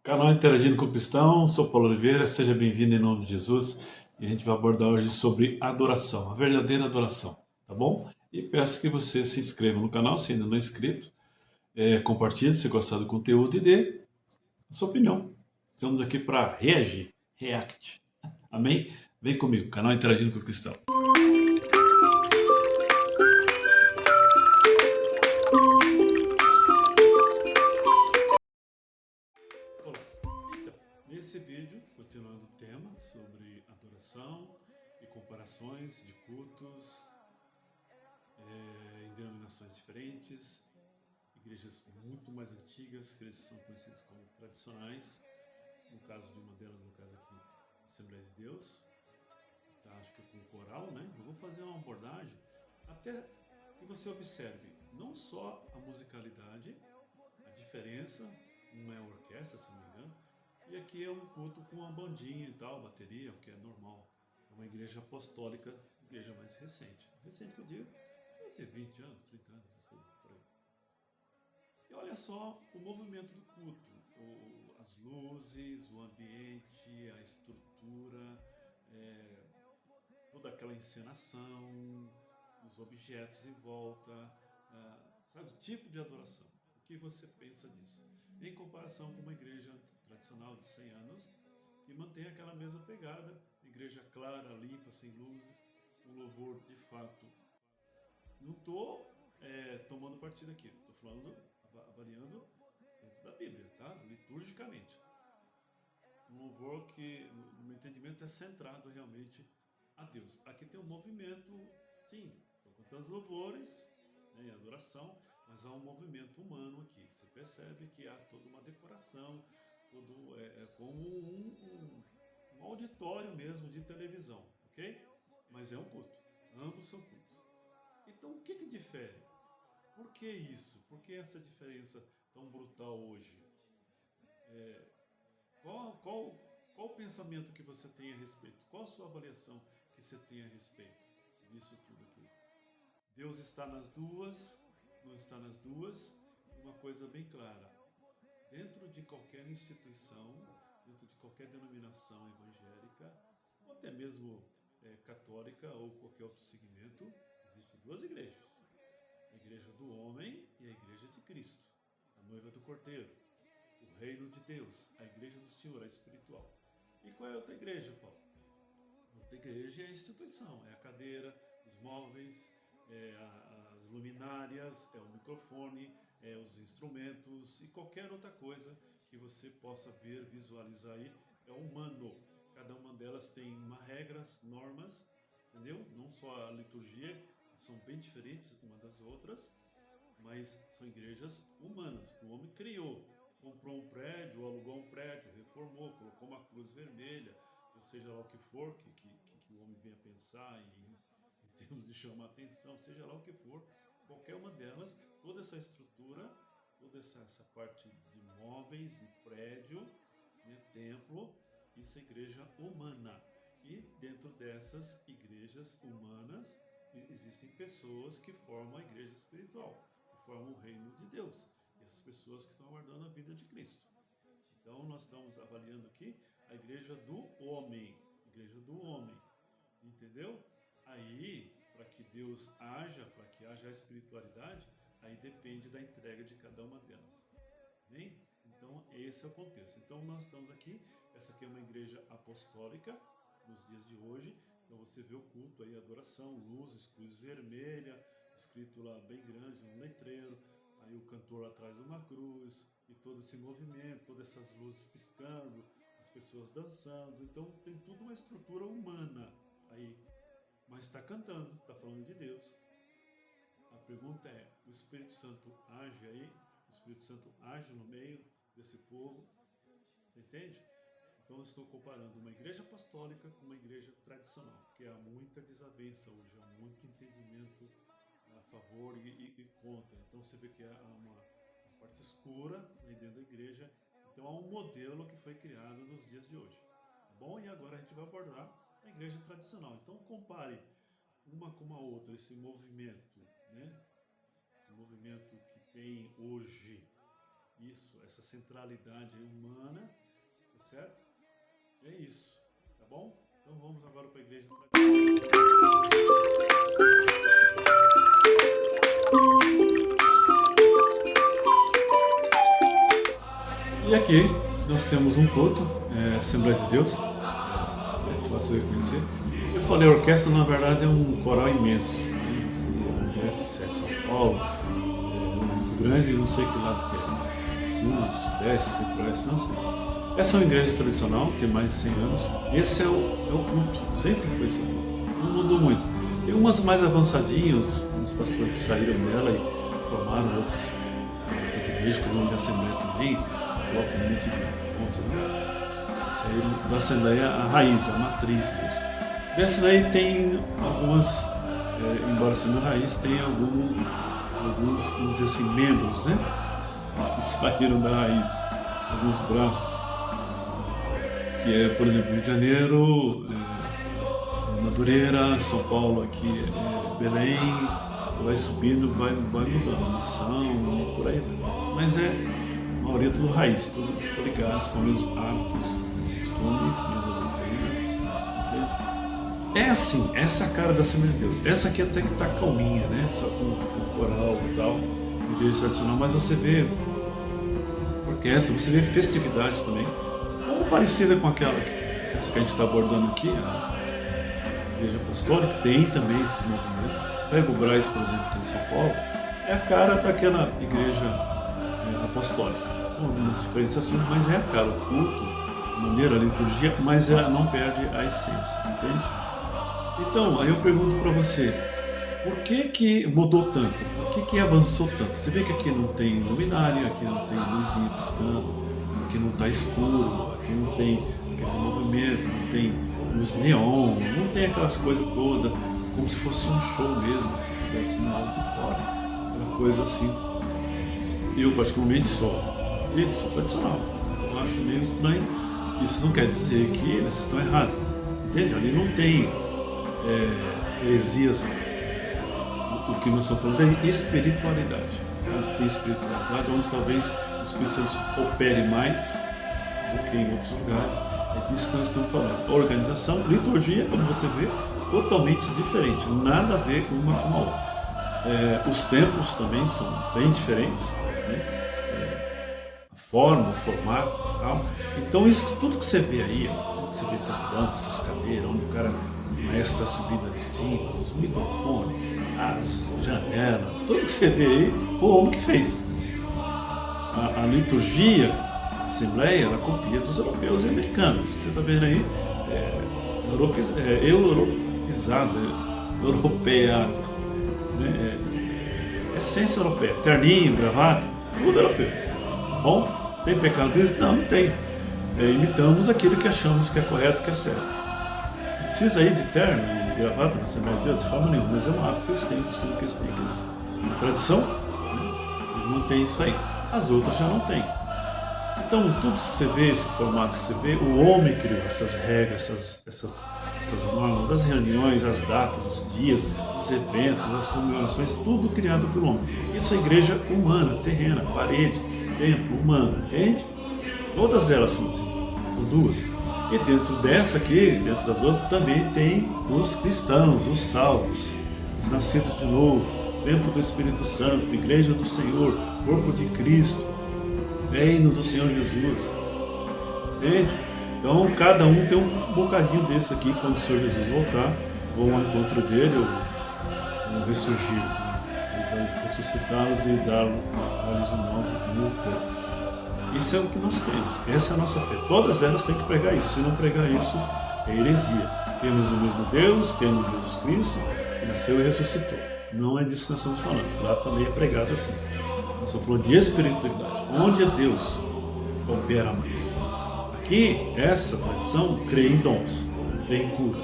Canal Interagindo com o Cristão, sou Paulo Oliveira, seja bem-vindo em nome de Jesus. E a gente vai abordar hoje sobre adoração, a verdadeira adoração, tá bom? E peço que você se inscreva no canal, se ainda não é inscrito, compartilhe se gostar do conteúdo e dê a sua opinião. Estamos aqui para reagir, react, amém? Vem comigo, canal Interagindo com o Cristão. Olá. Então, nesse vídeo, continuando o tema sobre adoração e comparações de cultos em denominações diferentes, igrejas muito mais antigas, que eles são conhecidas como tradicionais, no caso de uma delas, no caso aqui, Assembleia de Deus, tá? Acho que com coral, né? Eu vou fazer uma abordagem até que você observe não só a musicalidade, a diferença, uma é orquestra, se não me engano, e aqui é um culto com uma bandinha e tal, bateria, o que é normal. É uma igreja apostólica, igreja mais recente. Recente que eu digo, deve ter 20 anos, 30 anos, não sei, por aí. E olha só o movimento do culto, as luzes, o ambiente, a estrutura, toda aquela encenação, os objetos em volta, sabe, o tipo de adoração. O que você pensa disso? Em comparação com uma igreja tradicional de 100 anos, que mantém aquela mesma pegada, igreja clara, limpa, sem luzes, um louvor de fato. Não estou tomando partido aqui, estou falando, avaliando dentro da Bíblia, tá? Liturgicamente. Um louvor que, no meu entendimento, é centrado realmente a Deus. Aqui tem um movimento, sim, estou cantando os louvores, né, adoração, mas há um movimento humano aqui. Você percebe que há toda uma decoração, todo, como um auditório mesmo de televisão, ok? Mas é um culto, ambos são cultos. Então o que difere? Por que isso? Por que essa diferença tão brutal hoje? Qual o pensamento que você tem a respeito? Qual a sua avaliação que você tem a respeito disso tudo aqui? Deus está nas duas, não está nas duas. Uma coisa bem clara: dentro de qualquer instituição, dentro de qualquer denominação evangélica, ou até mesmo católica ou qualquer outro segmento, existem duas igrejas: a igreja do homem e a igreja de Cristo, a noiva do Cordeiro, o reino de Deus, a igreja do Senhor, a espiritual. E qual é a outra igreja, Paulo? A outra igreja é a instituição, é a cadeira, os móveis, as luminárias, é o microfone, é os instrumentos e qualquer outra coisa que você possa ver, visualizar aí, é humano. Cada uma delas tem uma regras, normas, entendeu? Não só a liturgia, que são bem diferentes uma das outras, mas são igrejas humanas que o homem criou. Comprou um prédio, alugou um prédio, reformou, colocou uma cruz vermelha, ou seja lá o que for que o homem venha pensar em termos de chamar atenção, seja lá o que for, qualquer uma delas, toda essa estrutura, toda essa parte de móveis e prédio, né, templo, isso é igreja humana. E dentro dessas igrejas humanas existem pessoas que formam a igreja espiritual, que formam o reino de Deus. E essas pessoas que estão aguardando a vida de Cristo. Então nós estamos avaliando aqui a igreja do homem. Igreja do homem. Entendeu? Aí, para que Deus haja, para que haja a espiritualidade, aí depende da entrega de cada uma delas. Bem? Então, esse é o contexto. Então, nós estamos aqui, essa aqui é uma igreja apostólica, nos dias de hoje. Então, você vê o culto aí, adoração, luzes, cruz vermelha, escrito lá bem grande no letreiro, aí o cantor atrás de uma cruz, e todo esse movimento, todas essas luzes piscando, as pessoas dançando. Então, tem tudo uma estrutura humana aí, mas está cantando, está falando de Deus. A pergunta é: o Espírito Santo age aí? O Espírito Santo age no meio desse povo? Você entende? Então eu estou comparando uma igreja apostólica com uma igreja tradicional, porque há muita desavença hoje, há muito entendimento a favor e contra. Então você vê que há uma parte escura dentro da igreja. Então há um modelo que foi criado nos dias de hoje. Tá bom? E agora a gente vai abordar a igreja tradicional. Então compare uma com a outra, esse movimento, né? Esse movimento que tem hoje, essa centralidade humana, tá certo? É isso, tá bom? Então vamos agora para a igreja tradicional. E aqui nós temos um culto, Assembleia de Deus, é fácil reconhecer. Eu falei orquestra, na verdade é um coral imenso, né? É São Paulo, é muito grande, não sei que lado que é, Sul, Sudeste, Centro-Oeste, não sei. Essa é uma igreja tradicional, tem mais de 100 anos. Esse é o culto, sempre foi esse culto, não mudou muito. Tem umas mais avançadinhas, uns pastores que saíram dela e formaram outras igrejas, que o nome da Assembleia também coloca muito em conta, né? Saíram da Assembleia a raiz, a matriz mesmo. Dessas aí tem algumas, embora sendo raiz, tem alguns, vamos dizer assim, membros, né? Que saíram da raiz, alguns braços. Que é, por exemplo, Rio de Janeiro, Madureira, São Paulo aqui, Belém, você vai subindo, vai mudando, missão, por aí. Mas a maioria tudo raiz, tudo coligados, com os hábitos, costumes, mesma doutrina, entende? É assim, essa é a cara da Assembleia de Deus. Essa aqui até que tá calminha, né? Só com coral e tal, igreja tradicional, mas você vê orquestra, você vê festividades também, como parecida com essa que a gente está abordando aqui, a igreja apostólica, tem também esses movimentos. Você pega o Brás, por exemplo, aqui em São Paulo, é a cara daquela igreja apostólica, com algumas diferenciações, mas é a cara, o culto, a maneira, a liturgia, mas ela não perde a essência, entende? Então, aí eu pergunto para você, por que mudou tanto? Por que avançou tanto? Você vê que aqui não tem luminária, aqui não tem luzinha piscando, aqui não está escuro, aqui não tem aqueles movimentos, não tem luz neon, não tem aquelas coisas todas, como se fosse um show mesmo, se tivesse um auditório, uma coisa assim. Eu particularmente sou tradicional, eu acho meio estranho. Isso não quer dizer que eles estão errados, entende? Ali não tem heresias. O que nós estamos falando é espiritualidade. Onde tem espiritualidade, onde talvez o Espírito Santo opere mais do que em outros lugares. É disso que nós estamos falando. Organização, liturgia, como você vê, totalmente diferente. Nada a ver uma com a outra. Os templos também são bem diferentes, né? A forma, o formato e tal. Então, tudo que você vê aí, tudo que você vê esses bancos, essas cadeiras, onde o maestro está subindo ali em cima, os microfones, as janelas, tudo que você vê aí, foi o homem que fez. A liturgia, a Assembleia, ela copia dos europeus e americanos. Isso que você está vendo aí europeizado, europeado, né? Essência europeia, terninho, gravata, tudo europeu. Tá bom? Tem pecado disso? Não tem. Imitamos aquilo que achamos que é correto, que é certo. Não precisa ir de terno e gravata na Assembleia de Deus, de forma nenhuma, mas é um hábito que eles têm, um costume que eles têm, uma tradição, né? Eles mantêm isso aí. As outras já não têm. Então, tudo que você vê, esse formato que você vê, o homem criou essas regras, essas normas, as reuniões, as datas, os dias, os eventos, as comemorações, tudo criado pelo homem. Isso é igreja humana, terrena, parede, templo humano, entende? Todas elas são assim, por duas. E dentro dessa aqui, dentro das outras, também tem os cristãos, os salvos, os nascidos de novo, templo do Espírito Santo, igreja do Senhor, corpo de Cristo, reino do Senhor Jesus. Entende? Então, cada um tem um bocadinho desse aqui. Quando o Senhor Jesus voltar, vão ao encontro dele, ou ressurgir. Ele vai ressuscitá-los e dar-lhes um novo corpo. Isso é o que nós temos. Essa é a nossa fé. Todas elas têm que pregar isso. Se não pregar isso, é heresia. Temos o mesmo Deus, temos Jesus Cristo, que nasceu e ressuscitou. Não é disso que nós estamos falando. Lá também é pregado assim. Nós estamos falando de espiritualidade. Onde é Deus opera mais. Aqui, essa tradição crê em dons, crê em cura,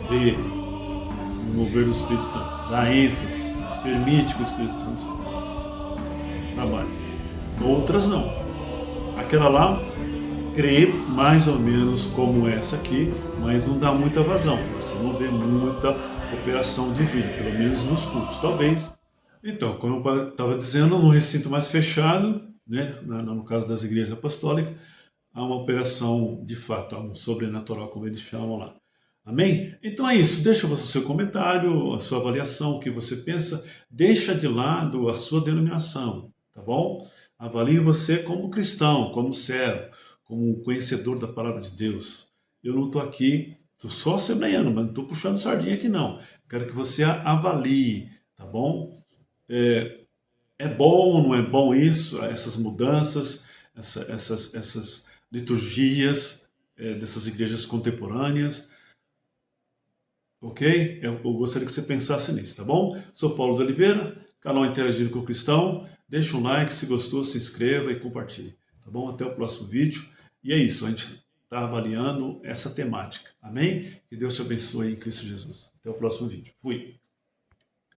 crê no mover do Espírito Santo, dá ênfase, permite que o Espírito Santo trabalhe. Outras não. Aquela lá crê mais ou menos como essa aqui, mas não dá muita vazão. Você não vê muita operação divina, pelo menos nos cultos. Talvez. Então, como eu estava dizendo, num recinto mais fechado, né? No caso das igrejas apostólicas, há uma operação de fato, há um sobrenatural, como eles chamam lá. Amém? Então é isso. Deixa o seu comentário, a sua avaliação, o que você pensa. Deixa de lado a sua denominação, tá bom? Avalie você como cristão, como servo, como conhecedor da palavra de Deus. Eu não estou aqui, estou só assembleiano, mas não estou puxando sardinha aqui não. Quero que você avalie, tá bom? É bom, não é bom isso, essas mudanças, essas liturgias dessas igrejas contemporâneas, ok? Eu gostaria que você pensasse nisso, tá bom? Sou Paulo de Oliveira, canal Interagindo com o Cristão. Deixa um like, se gostou, se inscreva e compartilhe, tá bom? Até o próximo vídeo. E é isso, a gente está avaliando essa temática, amém? Que Deus te abençoe em Cristo Jesus. Até o próximo vídeo. Fui!